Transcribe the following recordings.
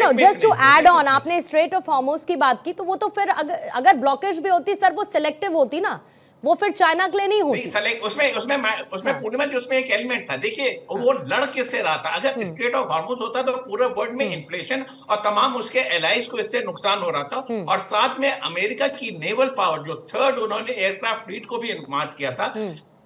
No, just to add on, आपने strait of Hormuz की बात की, तो वो तो फिर अगर ब्लॉकेज भी होती सर, वो सिलेक्टिव होती ना, वो फिर चाइना के लिए नहीं होती। उसमें पूर्णिमा जी, उसमें एक एलिमेंट था, देखिए वो लड़ किससे रहा था। अगर स्ट्रेट ऑफ हॉर्मुज होता तो पूरे वर्ल्ड में इन्फ्लेशन और तमाम उसके एलाइज को इससे नुकसान हो रहा था, और साथ में अमेरिका की नेवल पावर, जो थर्ड उन्होंने एयरक्राफ्ट फ्लीट को भी मार्च किया था,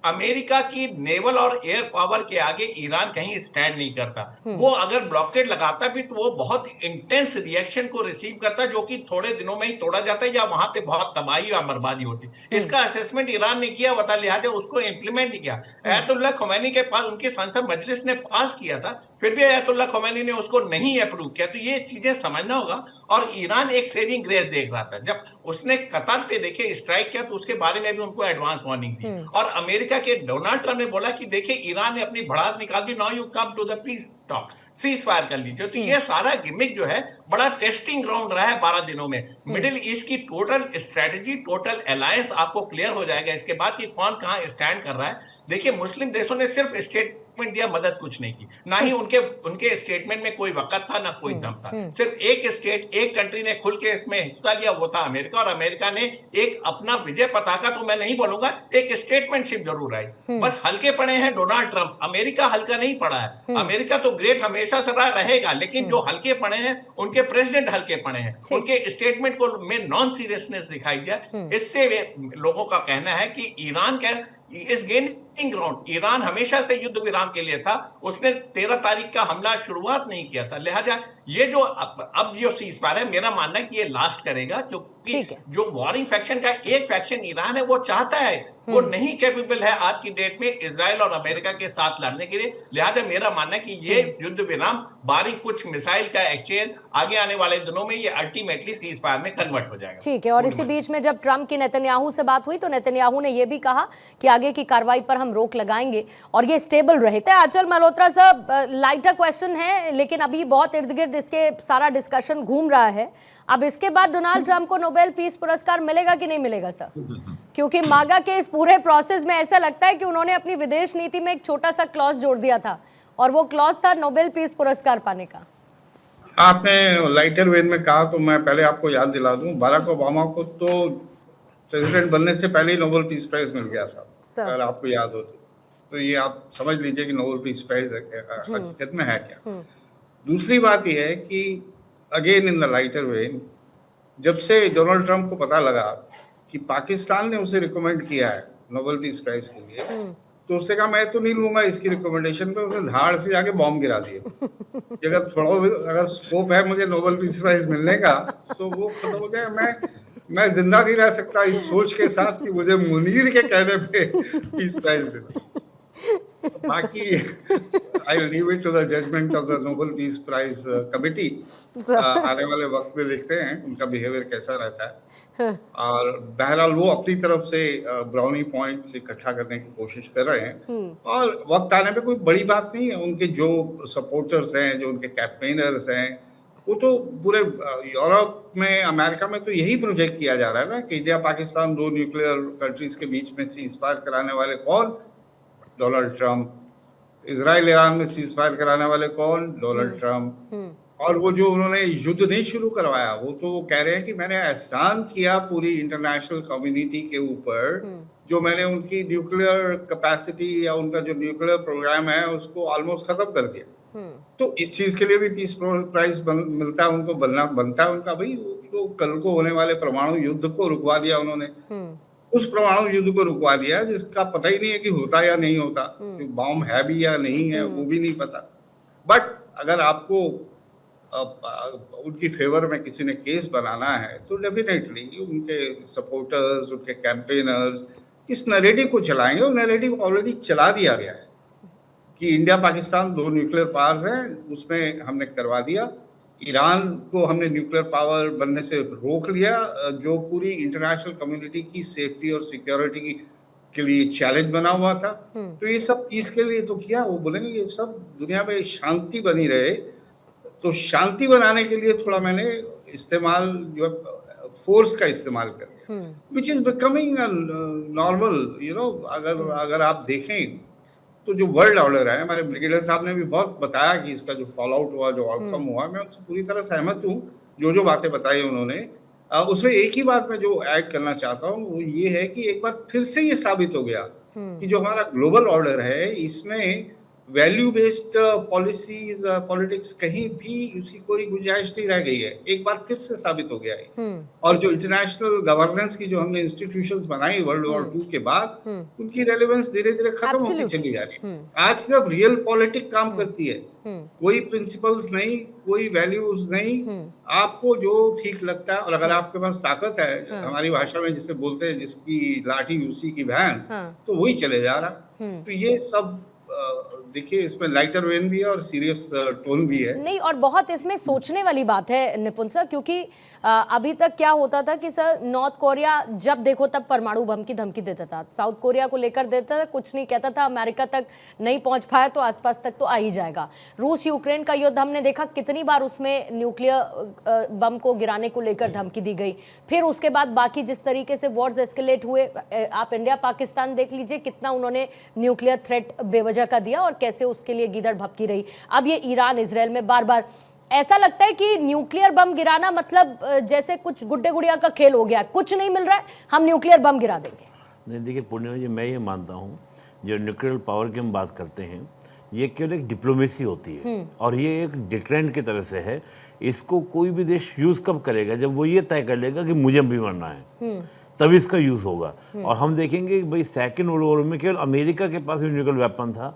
अमेरिका की नेवल और एयर पावर के आगे ईरान कहीं स्टैंड नहीं करता। वो अगर ब्लॉकेड लगाता भी तो वो बहुत इंटेंस रिएक्शन को रिसीव करता, जो कि थोड़े दिनों में ही तोड़ा जाता है, या वहां पे बहुत तबाही और बर्बादी होती। इसका असेसमेंट ईरान ने किया बता, लिहाजा उसको इंप्लीमेंट नहीं किया। अयतुल्लाह खमैनी के पास उनकी संसद मजलिस ने पास किया था, फिर भी अयतुल्लाह खमैनी ने उसको नहीं अप्रूव किया। तो ये चीजें समझना होगा। और ईरान एक सेविंग ग्रेस देख रहा था, जब उसने कतर पे देखे स्ट्राइक किया तो उसके बारे में भी उनको एडवांस वार्निंग दी, और अमेरिका के डोनाल्ड ट्रंप ने बोला कि देखिए ईरान ने अपनी भड़ास निकाल दी, now you come to the peace talk, ceasefire कर लीजिए। तो ये सारा गिमिक जो है बड़ा टेस्टिंग ग्राउंड रहा है 12 दिनों में। मिडिल ईस्ट की टोटल स्ट्रेटजी, टोटल अलायंस आपको क्लियर हो जाएगा इसके बाद कि कौन कहां स्टैंड कर रहा है। देखिए मुस्लिम देशों ने सिर्फ स्टेटमेंट दिया, मदद कुछ नहीं की, ना ही उनके स्टेटमेंट में कोई वक़्त था, ना कोई दम था। सिर्फ एक स्टेट, एक कंट्री ने खुल के इसमें हिस्सा लिया, वो था अमेरिका, और अमेरिका ने एक अपना विजय पताका तो मैं नहीं बोलूंगा, एक स्टेटमेंटशिप जरूर आई। बस हल्के पड़े हैं डोनाल्ड ट्रंप, अमेरिका हल्का नहीं पड़ा है। अमेरिका तो ग्रेट हमेशा से रहेगा, लेकिन जो हल्के पड़े हैं उनके प्रेसिडेंट हल्के पड़े हैं, उनके स्टेटमेंट को में नॉन सीरियसनेस दिखाई दिया। इससे लोगों का कहना है कि ईरान का इस गेनिंग ग्राउंड, ईरान हमेशा से युद्ध विराम के लिए था, उसने 13 तारीख का हमला शुरुआत नहीं किया था। लिहाजा ये जो अब जो सीज फायर है, मेरा मानना है कि ये लास्ट करेगा, क्योंकि जो वॉरिंग फैक्शन का एक फैक्शन ईरान है, वो चाहता है, वो नहीं कैपेबल है आज की डेट में इजराइल और अमेरिका के साथ लड़ने के लिए। लिहाजा मेरा मानना है कि ये युद्ध विराम, बारीक कुछ मिसाइल का एक्सचेंज, आगे आने वाले दिनों में ये अल्टीमेटली सीज फायर में कन्वर्ट हो जाएगा। ठीक है। और इसी बीच में जब ट्रंप की नेतन्याहू से बात हुई तो नेतन्याहू ने यह भी कहा कि आगे की कार्रवाई पर हम रोक लगाएंगे और ये स्टेबल रहे। आंचल मल्होत्रा साहब, लाइटर क्वेश्चन है, लेकिन अभी बहुत इर्द गिर्द इसके सारा डिस्कशन घूम रहा है। अब इसके बाद डोनाल्ड ट्रंप को नोबेल पीस पुरस्कार मिलेगा कि नहीं मिलेगा सर? क्योंकि मागा के इस पूरे प्रोसेस में ऐसा लगता है कि उन्होंने अपनी विदेश नीति में एक छोटा सा क्लॉज जोड़ दिया था, और वो क्लॉज था नोबेल पीस पुरस्कार पाने का। आपने लाइटर वेन में कहा तो मैं पहले आपको याद दिला दूं, बाराक ओबामा को तो प्रेसिडेंट बनने से पहले ही नोबेल पीस प्राइज मिल गया था, अगर आपको याद हो तो ये आप समझ लीजिए कि नोबेल पीस प्राइज हकीकत में है क्या। दूसरी बात यह है कि again in the lighter when, जब से डोनाल्ड ट्रंप को पता लगा कि पाकिस्तान ने उसे रिकमेंड किया है नोबेल पीस प्राइज के लिए, तो उसने कहा मैं तो नहीं लूंगा इसकी रिकमेंडेशन पे, उसने धाड़ से जाके बॉम्ब गिरा दिए। अगर स्कोप है मुझे नोबेल पीस प्राइज मिलने का तो वो खत्म हो जाए। मैं जिंदा नहीं रह सकता इस सोच के साथ कि मुझे मुनीर के कहने पे पीस प्राइज मिले। बाकी I will leave it to the judgement of the Nobel peace prize committee. आने वाले वक्त में देखते हैं उनका बिहेवियर कैसा रहता है। और बहरहाल वो अपनी तरफ से ब्राउनी पॉइंट्स इकट्ठा करने की कोशिश कर रहे हैं, और वक्त आने पे कोई बड़ी बात नहीं है। उनके जो सपोर्टर्स हैं, जो उनके कैंपेनर्स हैं, वो तो पूरे यूरोप में, अमेरिका में तो यही प्रोजेक्ट किया जा रहा है ना कि इंडिया पाकिस्तान, दो न्यूक्लियर कंट्रीज के बीच में सीज फायर कराने वाले कौन? Donald Trump. इजराइल ईरान में सीज फायर कराने वाले कौन? Donald Trump. और वो जो उन्होंने युद्ध नहीं शुरू करवाया, वो तो कह रहे हैं कि मैंने एहसान किया पूरी इंटरनेशनल कम्युनिटी के ऊपर, जो मैंने उनकी न्यूक्लियर कैपेसिटी या उनका जो न्यूक्लियर प्रोग्राम है उसको ऑलमोस्ट खत्म कर दिया। तो इस चीज के लिए भी पीस प्राइज मिलता है उनको, बनता है उनका। भाई तो कल को होने वाले परमाणु युद्ध को रुकवा दिया उन्होंने, उस परमाणु युद्ध को रुकवा दिया जिसका पता ही नहीं है कि होता या नहीं होता, बॉम्ब है भी या नहीं है वो भी नहीं पता। बट अगर आपको उनकी फेवर में किसी ने केस बनाना है तो डेफिनेटली उनके सपोर्टर्स, उनके कैंपेनर्स इस नैरेटिव को चलाएंगे, और नैरेटिव ऑलरेडी चला दिया गया है कि इंडिया पाकिस्तान दो न्यूक्लियर पावर्स हैं, उसमें हमने करवा दिया। ईरान को हमने न्यूक्लियर पावर बनने से रोक लिया, जो पूरी इंटरनेशनल कम्युनिटी की सेफ्टी और सिक्योरिटी के लिए चैलेंज बना हुआ था। तो ये सब पीस के लिए तो किया। वो बोलेंगे ये सब दुनिया में शांति बनी रहे, तो शांति बनाने के लिए थोड़ा मैंने इस्तेमाल जो फोर्स का इस्तेमाल कर लिया, विच इज बिकमिंग नॉर्मल। अगर आप देखें तो जो वर्ल्ड ऑर्डर है, हमारे ब्रिगेडियर साहब ने भी बहुत बताया कि इसका जो फॉल आउट हुआ, जो आउटकम हुआ, मैं उससे पूरी तरह सहमत हूँ, जो बातें बताई उन्होंने। उसमें एक ही बात मैं जो ऐड करना चाहता हूँ वो ये है कि एक बार फिर से ये साबित हो गया कि जो हमारा ग्लोबल ऑर्डर है, इसमें वैल्यू बेस्ड पॉलिसीज पॉलिटिक्स कहीं भी उसी कोई गुंजाइश नहीं रह गई है। एक बार फिर से साबित हो गया है। और जो इंटरनेशनल गवर्नेंस की जो हमने इंस्टीट्यूशंस बनाई वर्ल्ड वॉर 2 के बाद, उनकी रेलेवेंस धीरे धीरे खत्म होती चली जा रही है। आज सिर्फ रियल पॉलिटिक काम करती है, कोई प्रिंसिपल्स नहीं, कोई वैल्यूज नहीं। आपको जो ठीक लगता है, और अगर आपके पास ताकत है, हमारी भाषा में जिसे बोलते हैं जिसकी लाठी उसी की भैंस, तो वही चले जा रहा। तो ये सब देखिए, इसमें लाइटर वेन भी है और सीरियस टोन भी है। नहीं, और बहुत इसमें सोचने वाली बात है निपुण सर, क्योंकि अभी तक क्या होता था कि सर नॉर्थ कोरिया जब देखो तब परमाणु बम की धमकी देता था, साउथ कोरिया को लेकर देता था, कुछ नहीं कहता था, अमेरिका तक नहीं पहुंच पाया तो आसपास तक तो आ ही जाएगा। रूस यूक्रेन का युद्ध हमने देखा कितनी बार उसमें न्यूक्लियर बम को गिराने को लेकर धमकी दी गई। फिर उसके बाद बाकी जिस तरीके से वॉर्स एस्केलेट हुए, आप इंडिया पाकिस्तान देख लीजिए, कितना उन्होंने न्यूक्लियर थ्रेट बेवजह का दिया और कैसे उसके लिए गिदड़ भपकी रही। अब ये ईरान इजराइल में बार बार ऐसा लगता है कि न्यूक्लियर बम गिराना मतलब जैसे कुछ गुड्डे गुड़िया का खेल हो गया, कुछ नहीं मिल रहा है, हम न्यूक्लियर बम गिरा देंगे। नहीं, देखिए पूर्णिमा जी, मैं ये मानता हूँ जो न्यूक्लियर पावर की हम बात करते हैं, ये केवल एक डिप्लोमेसी होती है और ये एक डिटरेंट की तरह से है। इसको कोई भी देश यूज कब करेगा? जब वो ये तय कर लेगा कि मुझे भी मरना है, तभी इसका यूज होगा। और हम देखेंगे कि भाई सेकेंड वर्ल्ड वॉर में केवल अमेरिका के पास भी न्यूक्लियर वेपन था,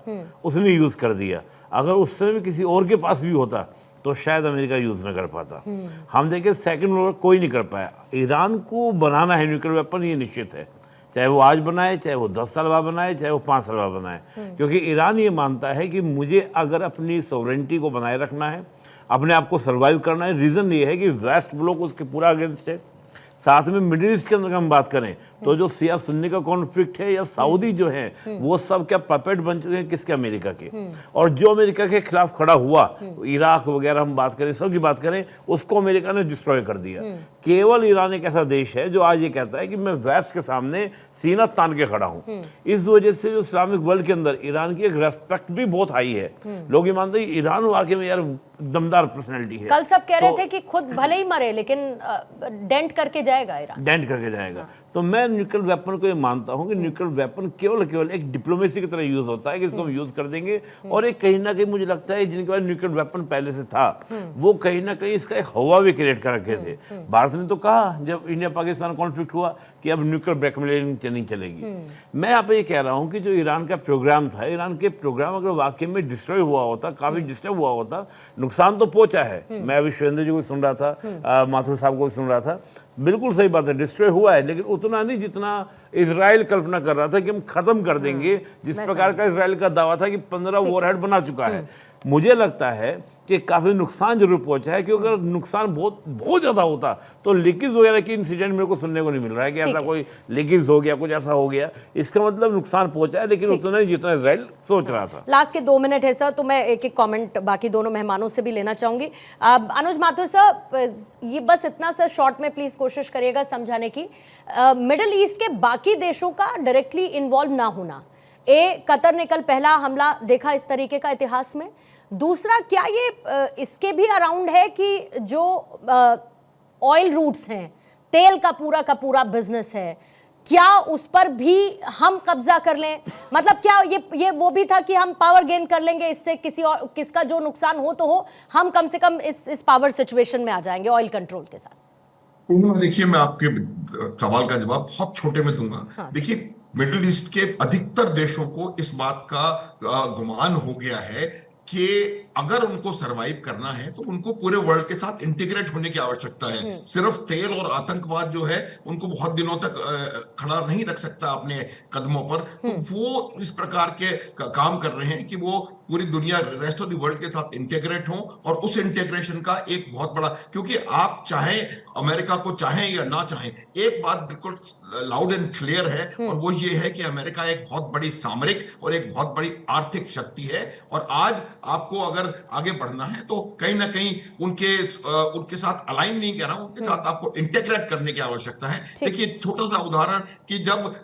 उसने यूज कर दिया। अगर उस समय भी किसी और के पास भी होता तो शायद अमेरिका यूज न कर पाता। हम देखें सेकेंड वर्ल्ड वॉर कोई नहीं कर पाया। ईरान को बनाना है न्यूक्लियर वेपन, ये निश्चित है, चाहे वो आज बनाए, चाहे वो 10 साल बाद बनाए, चाहे वो 5 साल बाद बनाए, क्योंकि ईरान ये मानता है कि मुझे अगर अपनी सॉवरेनिटी को बनाए रखना है, अपने आप को सर्वाइव करना है। रीजन ये है कि वेस्ट ब्लॉक उसके पूरा अगेंस्ट है। साथ में मिडिल ईस्ट के अंदर हम बात करें तो जो सिया सुन्नी का कॉन्फ्लिक्ट है या सऊदी जो है, वो सब क्या पपेट बन चुके हैं किसके? अमेरिका के। और जो अमेरिका के खिलाफ खड़ा हुआ, इराक वगैरह हम बात करें, सब की बात करें, उसको अमेरिका ने डिस्ट्रॉय कर दिया। केवल ईरान एक ऐसा देश है जो आज ये कहता है कि मैं वेस्ट के सामने सीना तान के खड़ा हूं। इस वजह से जो इस्लामिक वर्ल्ड के अंदर ईरान की एक रेस्पेक्ट भी बहुत हाई है। लोग ये मानते हैं ईरान वाकई में यार दमदार पर्सनैलिटी है। कल सब कह रहे थे कि खुद भले ही मरे लेकिन डेंट करके जाएगा ईरान, डेंट करके जाएगा। तो मैं न्यूक्लियर वेपन को ये मानता हूं कि न्यूक्लियर वेपन केवल एक डिप्लोमेसी की तरह यूज होता है कि इसको हम यूज कर देंगे। और एक कहीं ना कहीं मुझे लगता है जिनके पास न्यूक्लियर वेपन पहले से था, वो कहीं ना कहीं इसका एक हवा भी क्रिएट कर रखे थे। भारत ने तो कहा जब इंडिया पाकिस्तान कॉन्फ्लिक्ट हुआ कि अब न्यूक्लियर ब्लैकमेलिंग नहीं चलेगी। मैं यहाँ पे ये कह रहा हूँ कि जो ईरान का प्रोग्राम था, ईरान के प्रोग्राम अगर वाकई में डिस्ट्रॉय हुआ होता, काफी डिस्टर्ब हुआ होता, नुकसान तो पहुंचा है। मैं अभी सुरेंद्र जी को सुन रहा था, माथुर साहब को सुन रहा था, बिल्कुल सही बात है, डिस्ट्रॉय हुआ है, लेकिन उतना नहीं जितना इजराइल कल्पना कर रहा था कि हम खत्म कर देंगे। जिस प्रकार का इजराइल का दावा था कि 15 वॉरहेड बना चुका है, मुझे लगता है कि काफी नुकसान जरूर पहुंचा है। क्योंकि अगर नुकसान बहुत ज्यादा होता तो लीकेज वगैरह की इंसिडेंट मेरे को सुनने को नहीं मिल रहा है कि ऐसा कोई लीकेज हो गया, कुछ ऐसा हो गया। इसका मतलब नुकसान पहुंचा है, लेकिन उतना नहीं जितना इजराइल सोच रहा था। लास्ट के 2 मिनट है सर, तो मैं एक कमेंट बाकी दोनों मेहमानों से भी लेना चाहूंगी। अनुज माथुर सर, ये बस इतना सर शॉर्ट में प्लीज कोशिश करिएगा समझाने की, मिडिल ईस्ट के बाकी देशों का डायरेक्टली इन्वॉल्व ना होना। कतर ने कल पहला हमला देखा इस तरीके का इतिहास में। दूसरा, क्या ये इसके भी अराउंड है कि जो ऑयल रूट्स हैं, तेल का पूरा बिजनेस है, क्या उस पर भी हम कब्जा कर लें? मतलब क्या ये वो भी था कि हम पावर गेन कर लेंगे, इससे किसी और किसका जो नुकसान हो तो हो, हम कम से कम इस पावर सिचुएशन में आ जाएंगे ऑयल कंट्रोल के साथ। देखिए, मैं आपके सवाल का जवाब बहुत छोटे में दूंगा। हाँ, देखिए, मिडिल ईस्ट के अधिकतर देशों को इस बात का गुमान हो गया है कि अगर उनको सरवाइव करना है तो उनको पूरे वर्ल्ड के साथ इंटीग्रेट होने की आवश्यकता है। सिर्फ तेल और आतंकवाद जो है उनको बहुत दिनों तक खड़ा नहीं रख सकता अपने कदमों पर। तो वो इस प्रकार के काम कर रहे हैं कि वो पूरी दुनिया, रेस्ट ऑफ द वर्ल्ड के साथ इंटीग्रेट हों। और उस इंटीग्रेशन का एक बहुत बड़ा, क्योंकि आप चाहें अमेरिका को चाहें या ना चाहें, एक बात बिल्कुल लाउड एंड क्लियर है, और वो ये है कि अमेरिका एक बहुत बड़ी सामरिक और एक बहुत बड़ी आर्थिक शक्ति है। और आज आपको अगर अगर आगे बढ़ना है तो कहीं ना कहीं उनके साथ अलाइन नहीं कह रहा हूं, उनके साथ आपको इंटेग्रेट करने की आवश्यकता है। देखिए छोटा सा उदाहरण कि जब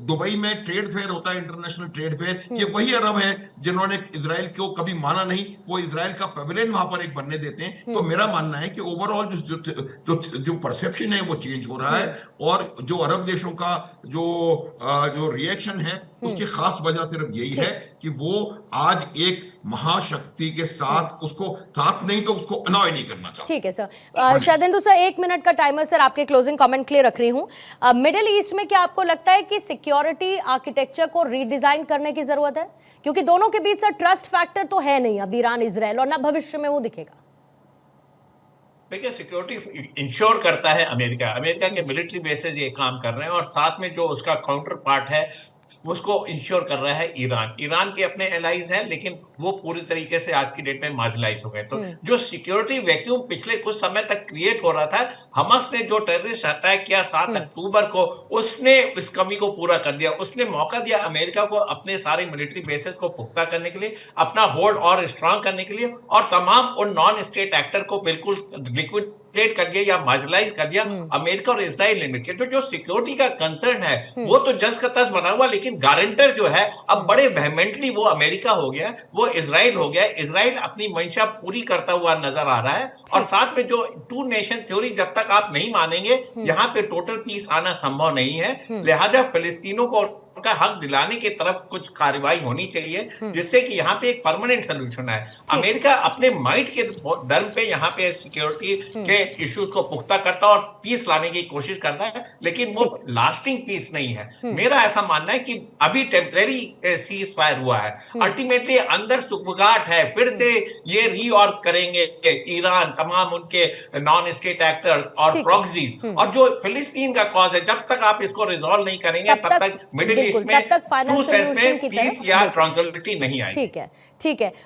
दुबई में ट्रेड फेयर होता है, इंटरनेशनल ट्रेड फेयर, ये वही अरब है जिन्होंने इजराइल को कभी माना नहीं, वो इजराइल का पवेलियन वहां पर एक बनने देते हैं। तो मेरा मानना है कि ओवरऑल जो परसेप्शन है वो चेंज हो रहा है, और जो अरब देशों का जो रिएक्शन है उसकी खास वजह सिर्फ यही है कि वो आज एक महाशक्ति के साथ उसको साथ नहीं तो उसको अनॉय नहीं करना चाहते। ठीक है सर। शरदेंदु सर, 1 मिनट का टाइमर सर, आपके क्लोजिंग कमेंट के लिए रख रही हूं। मिडिल ईस्ट में क्या आपको लगता है कि सिक्योरिटी आर्किटेक्चर को रीडिजाइन करने की जरूरत है? क्योंकि दोनों के बीच सर ट्रस्ट फैक्टर तो है नहीं अब ईरान इजराइल, और ना भविष्य में वो दिखेगा। देखिए सिक्योरिटी इंश्योर करता है अमेरिका, अमेरिका के मिलिट्री बेसेस ये काम कर रहे हैं, और साथ में जो उसका काउंटर पार्ट है उसको इंश्योर कर रहा है ईरान। ईरान के अपने एलाइज हैं, लेकिन वो पूरी तरीके से आज की डेट में मार्जिनलाइज हो गए। तो जो सिक्योरिटी वैक्यूम पिछले कुछ समय तक क्रिएट हो रहा था, हमास ने जो टेररिस्ट अटैक किया 7 अक्टूबर को, उसने इस कमी को पूरा कर दिया। उसने मौका दिया अमेरिका को अपने सारे मिलिट्री बेसेस को पुख्ता करने के लिए, अपना होल्ड और स्ट्रांग करने के लिए, और तमाम उन नॉन स्टेट एक्टर को बिल्कुल लिक्विड कर दिया या मार्जिनलाइज कर दिया अमेरिका और इजराइल ने मिलकर। जो सिक्योरिटी का कंसर्न है वो तो जस का तस बना हुआ, लेकिन गारंटर जो है अब बड़े वेहमेंटली वो अमेरिका हो गया, वो इजराइल हो गया। इजराइल अपनी मंशा पूरी करता हुआ नजर आ रहा है, और साथ में जो 2 नेशन थ्योरी जब तक आप नहीं मानेंगे, यहाँ पे टोटल पीस आना संभव नहीं है। लिहाजा फिलिस्तीनों को का हक दिलाने की तरफ कुछ कार्रवाई होनी चाहिए, जिससे कि यहाँ पे एक परमानेंट सोल्यूशन है। अमेरिका अपने माइट के दम पे यहाँ पे सिक्योरिटी के इश्यूज को पुख्ता करता और पीस लाने की कोशिश करता है, लेकिन वो लास्टिंग पीस नहीं है। मेरा ऐसा मानना है कि अभी टेम्परेरी सीज फायर हुआ है, अल्टीमेटली अंदर सुखगाट है, फिर से ये रीऑर्ग करेंगे ईरान, तमाम उनके नॉन स्टेट एक्टर्स और प्रॉक्सीज, और जो फिलिस्तीन का कॉज है, जब तक आप इसको रिजॉल्व नहीं करेंगे तब तक मिडिल ईस्ट में तब तक फाइनल सॉल्यूशन की पीस या ट्रांक्विलिटी नहीं आएगी। ठीक है।